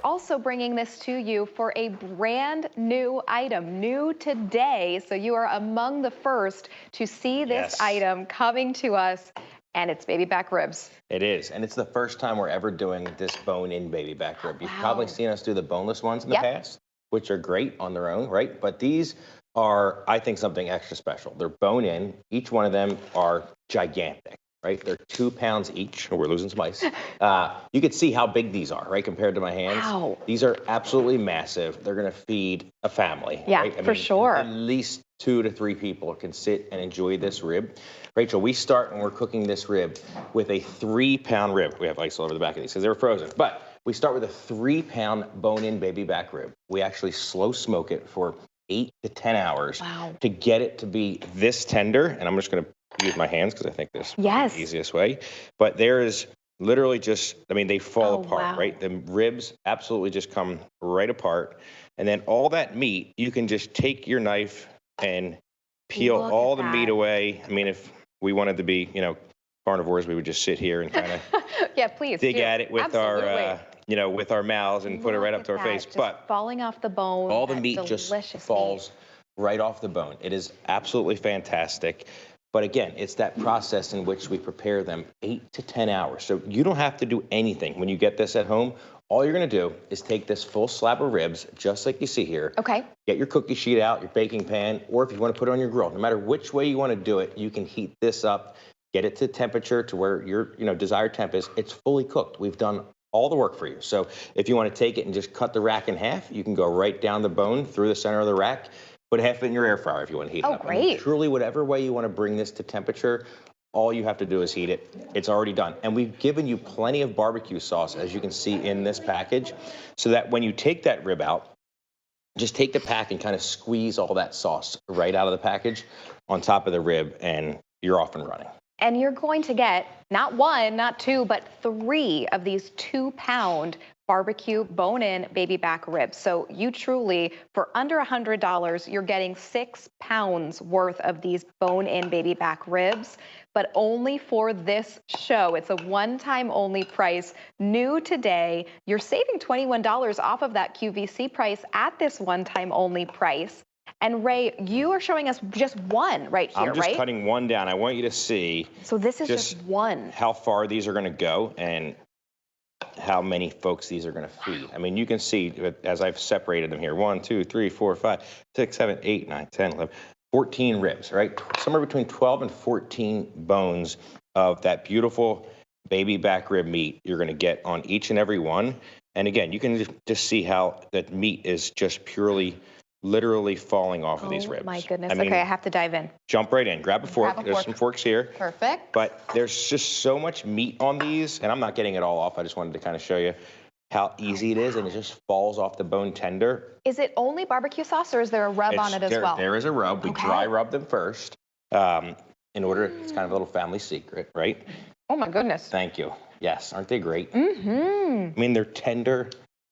also bringing this to you for a brand new item, new today. So you are among the first to see this item coming to us, and it's baby back ribs. It is, and it's the first time we're ever doing this bone-in baby back rib. You've probably seen us do the boneless ones in the past, which are great on their own, right? But these are, I think, something extra special. They're bone-in. Each one of them are gigantic, right? They're 2 pounds each. Oh, we're losing some ice. You can see how big these are, right, compared to my hands. Wow. These are absolutely massive. They're going to feed a family. Yeah, right? for sure. At least 2 to 3 people can sit and enjoy this rib. Rachel, we start when we're cooking this rib with a 3-pound rib. We have ice all over the back of these because they're frozen. But we start with a 3-pound bone-in baby back rib. We actually slow smoke it for 8 to 10 hours to get it to be this tender. And I'm just going to use my hands because I think this is the easiest way. But there is literally just, I mean, they fall apart, right? The ribs absolutely just come right apart. And then all that meat, you can just take your knife and peel all the meat away. I mean, if we wanted to be, carnivores, we would just sit here and kind of dig at it with our, with our mouths and put it right up to our face. But falling off the bone, all the meat just falls right off the bone. It is absolutely fantastic. But again, it's that process in which we prepare them 8 to 10 hours. So you don't have to do anything when you get this at home. All you're going to do is take this full slab of ribs, just like you see here. Okay. Get your cookie sheet out, your baking pan, or if you want to put it on your grill, no matter which way you want to do it, you can heat this up, get it to temperature to where your desired temp is. It's fully cooked. We've done all the work for you. So if you want to take it and just cut the rack in half, you can go right down the bone through the center of the rack. Put half of it in your air fryer if you want to heat it up. Oh, great. Truly, whatever way you want to bring this to temperature, all you have to do is heat it. It's already done. And we've given you plenty of barbecue sauce, as you can see in this package, so that when you take that rib out, just take the pack and kind of squeeze all that sauce right out of the package on top of the rib, and you're off and running. And you're going to get not 1, not 2, but 3 of these 2-pound barbecue bone-in baby back ribs. So you truly, for under $100, you're getting 6 pounds worth of these bone-in baby back ribs, but only for this show. It's a one-time only price, new today. You're saving $21 off of that QVC price at this one-time only price. And Ray, you are showing us just one right here, right? I'm just cutting one down. I want you to see. So this is just one. How far these are going to go and how many folks these are going to feed. I mean, you can see as I've separated them here. 1, 2, 3, 4, 5, 6, 7, 8, 9, 10, 11, 14 ribs, right? Somewhere between 12 and 14 bones of that beautiful baby back rib meat you're going to get on each and every one. And again, you can just see how that meat is just purely literally falling off of these ribs. Oh my goodness. Okay, I have to dive in. Jump right in. Grab a fork. There's some forks here. Perfect. But there's just so much meat on these, and I'm not getting it all off. I just wanted to kind of show you how easy it is, and it just falls off the bone tender. Is it only barbecue sauce, or is there a rub on it as well? There is a rub. We dry rub them first in order. It's kind of a little family secret, right? Oh my goodness. Thank you. Yes, aren't they great? Mm-hmm. I mean, they're tender,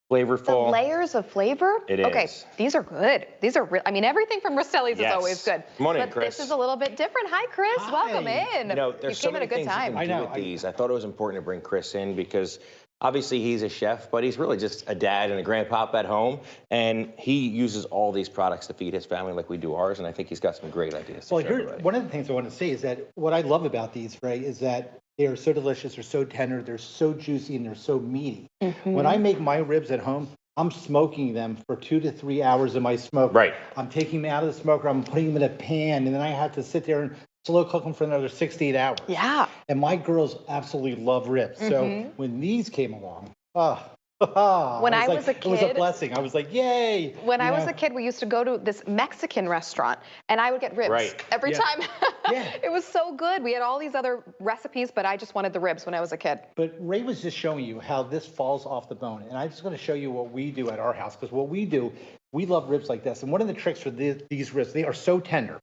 flavorful. The layers of flavor? It is. Okay, these are good. These are real. I mean, everything from Rastelli's is always good. Come on in, but Chris. This is a little bit different. Hi, Chris. Hi. Welcome in. There's so many things you can do with these. I thought it was important to bring Chris in because obviously he's a chef, but he's really just a dad and a grandpop at home, and he uses all these products to feed his family like we do ours, and I think he's got some great ideas to show everybody. One of the things I want to say is that what I love about these, Ray, is that they are so delicious, they're so tender, they're so juicy, and they're so meaty. When I make my ribs at home, I'm smoking them for 2 to 3 hours in my smoker. Right. I'm taking them out of the smoker, I'm putting them in a pan, and then I have to sit there and slow cook them for another 6 to 8 hours. Yeah. And my girls absolutely love ribs. So when these came along, when I was a kid, it was a blessing. I was like, yay. When I was a kid, we used to go to this Mexican restaurant, and I would get ribs every time. It was so good. We had all these other recipes, but I just wanted the ribs when I was a kid. But Ray was just showing you how this falls off the bone. And I'm just going to show you what we do at our house, because what we do, we love ribs like this. And one of the tricks for these ribs, they are so tender.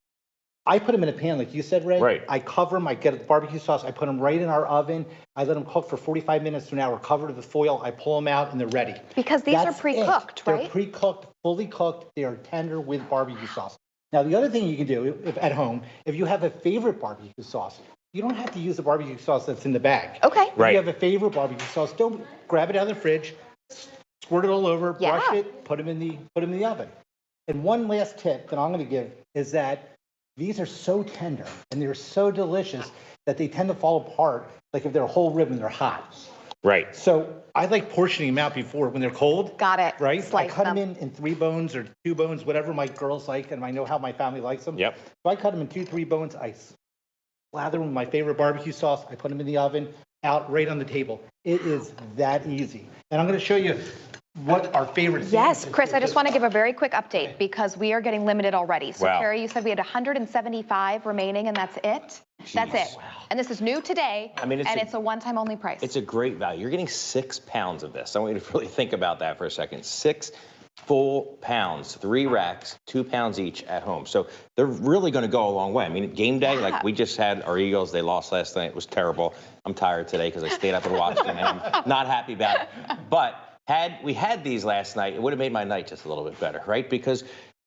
I put them in a pan, like you said, Ray. Right. I cover them. I get the barbecue sauce. I put them right in our oven. I let them cook for 45 minutes to an hour, covered with foil. I pull them out, and they're ready. Because these are pre-cooked, right? They're pre-cooked, fully cooked. They are tender with barbecue sauce. Now, the other thing you can do at home, if you have a favorite barbecue sauce, you don't have to use the barbecue sauce that's in the bag. Okay. If you have a favorite barbecue sauce, don't grab it out of the fridge, squirt it all over, brush Yeah. it, put them in the oven. And one last tip that I'm going to give is that these are so tender and they're so delicious that they tend to fall apart, like if they're a whole rib and they're hot. Right. So I like portioning them out before when they're cold. Got it. Right? Slice I cut them them. in 3 bones or 2 bones, whatever my girls like, and I know how my family likes them. Yep. So I cut them in 2, 3 bones. I slather them with my favorite barbecue sauce. I put them in the oven, out right on the table. It is that easy. And I'm going to show you what our favorite Yes, sandwiches Chris, are. I just want to give a very quick update because we are getting limited already. So Wow. Carrie, you said we had 175 remaining and that's it? That's Jeez. it. And this is new today, I mean, and it's a one-time only price. It's a great value. You're getting 6 pounds of this. I want you to really think about that for a second. 6 full pounds, 3 racks, 2 pounds each at home. So they're really going to go a long way. I mean, game day, like we just had our Eagles, they lost last night. It was terrible. I'm tired today because I stayed up and watched them, and I'm not happy about it. But had we had these last night, it would have made my night just a little bit better, right? Because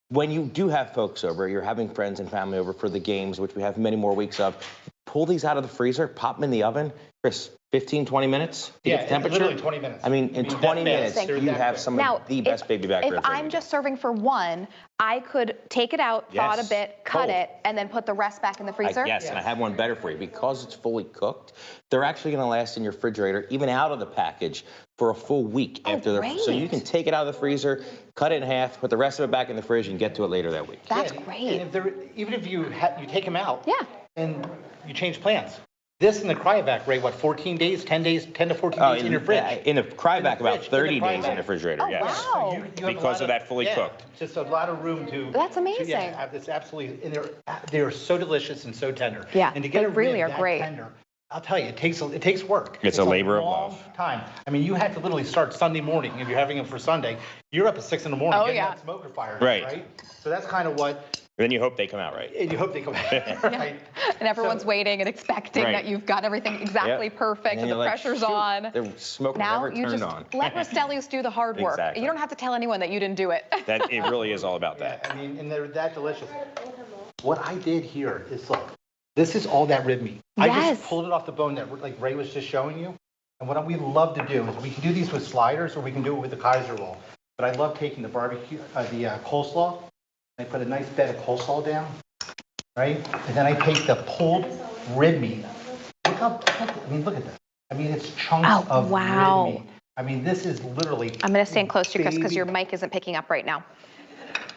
when you do have folks over, you're having friends and family over for the games, which we have many more weeks of, pull these out of the freezer, pop them in the oven. Chris, 15, 20 minutes to get the temperature? Literally 20 minutes. I mean, in 20 minutes, Thank you you. have some Now, of the best baby back if ribs. I'm just serving for one, I could take it out, thaw it a Yes. bit, cut Cold. it, and then put the rest back in the freezer? Yes, and I have one better for you. Because it's fully cooked, they're actually going to last in your refrigerator, even out of the package, for a full week after they're. So you can take it out of the freezer, cut it in half, put the rest of it back in the fridge, and get to it later that week. That's And great. if they're, even if you take them out, Yeah. and you change plans. This in the cryovac, right? What, 14 days, 10 days, 10 to 14 days in your fridge? In the cryovac, about fridge, 30 in the days in the cryovac. refrigerator, Oh, yes. wow. So you have a Because lot of that fully cooked. Just a lot of room to. That's amazing. Yeah, it's absolutely, and they're so delicious and so tender. Yeah, And to get they a really rib are that great. tender, I'll tell you, it takes work. It's a labor of long love. time. I mean, you have to literally start Sunday morning. If you're having them for Sunday, you're up at 6 in the morning Oh, getting yeah. that smoker fired. Right. So that's kind of what, Then you hope they come out right. and you hope they come out, right? And everyone's So- waiting and expecting Right. that you've got everything exactly Yep. perfect then and the you're like, pressure's shoot, on. The smoke Now never you turned just on. let Rastelli's do the hard work. Exactly. You don't have to tell anyone that you didn't do it. That it really is all about that. I mean, and they're that delicious. What I did here is, look, this is all that rib meat. I Yes. just pulled it off the bone that, like Ray was just showing you. And what we love to do is we can do these with sliders or we can do it with the Kaiser roll. But I love taking the barbecue, the coleslaw. I put a nice bed of coleslaw down, right? And then I take the pulled rib meat. Look at this. I mean, it's chunks Oh, of wow. rib meat. I mean, this is literally. I'm going to stand close to you, Chris, because baby- your mic isn't picking up right now.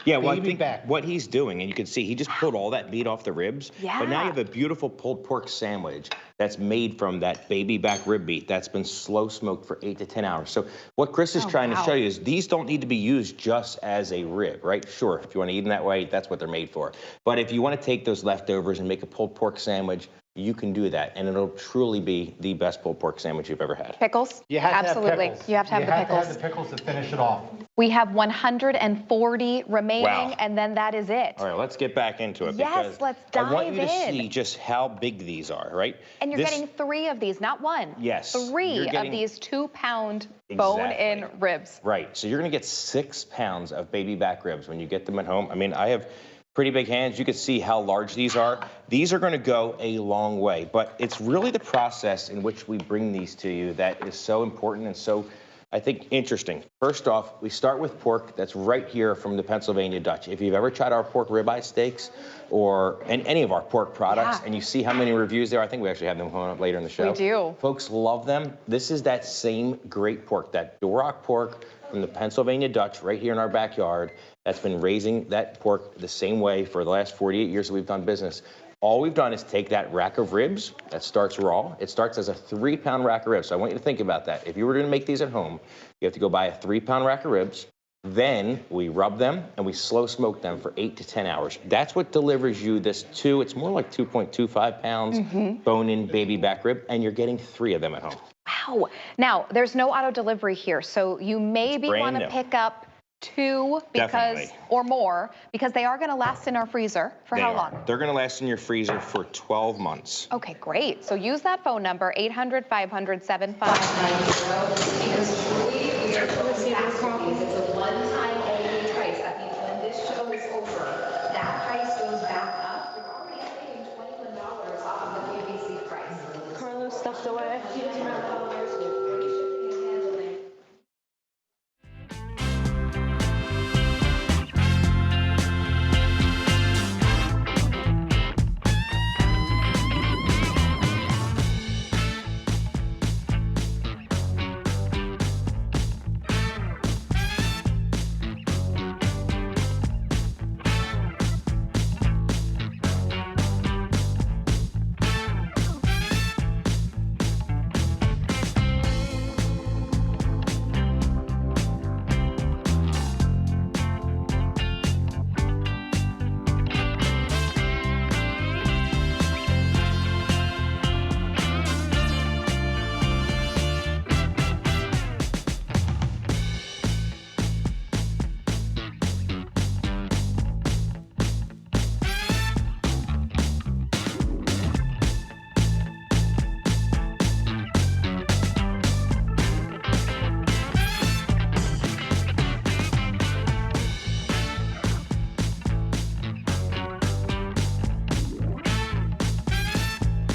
Yeah, well, I Baby think back. what he's doing, and you can see, he just pulled all that meat off the ribs. But now Yeah. you have a beautiful pulled pork sandwich that's made from that baby back rib meat that's been slow smoked for 8 to 10 hours. So what Chris is Oh, trying wow. to show you is these don't need to be used just as a rib, right? Sure, if you want to eat them that way, that's what they're made for. But if you want to take those leftovers and make a pulled pork sandwich, you can do that, and it'll truly be the best pulled pork sandwich you've ever had. Pickles? You have Absolutely. to have pickles. You have to have the You have pickles. to have the pickles to finish it off. We have 140 remaining, Wow. and then that is it. All right, let's get back into it. Yes, because let's I want dive you to in. see just how big these are, right? And you're This- getting 3 of these, not 1. Yes, 3 you're of getting- these 2-pound bone-in Exactly. ribs. Right. So you're going to get 6 pounds of baby back ribs when you get them at home. I mean, I have pretty big hands. You can see how large these are. These are going to go a long way, but it's really the process in which we bring these to you that is so important and so, I think, interesting. First off, we start with pork that's right here from the Pennsylvania Dutch. If you've ever tried our pork ribeye steaks or any of our pork products, Yeah. and you see how many reviews there, I think we actually have them coming up later in the show. We do. Folks love them. This is that same great pork, that Duroc pork from the Pennsylvania Dutch right here in our backyard that's been raising that pork the same way for the last 48 years that we've done business. All we've done is take that rack of ribs that starts raw. It starts as a 3-pound rack of ribs. So I want you to think about that. If you were going to make these at home, you have to go buy a 3-pound rack of ribs. Then we rub them and we slow smoke them for 8 to 10 hours. That's what delivers you this it's more like 2.25 pounds bone-in baby back rib, and you're getting 3 of them at home. Wow. Now, there's no auto delivery here, so you maybe brand want to new. pick up 2 Definitely. or more, because they are going to last in our freezer for how long? They're going to last in your freezer for 12 months. Okay, great. So use that phone number, 800-500-7590.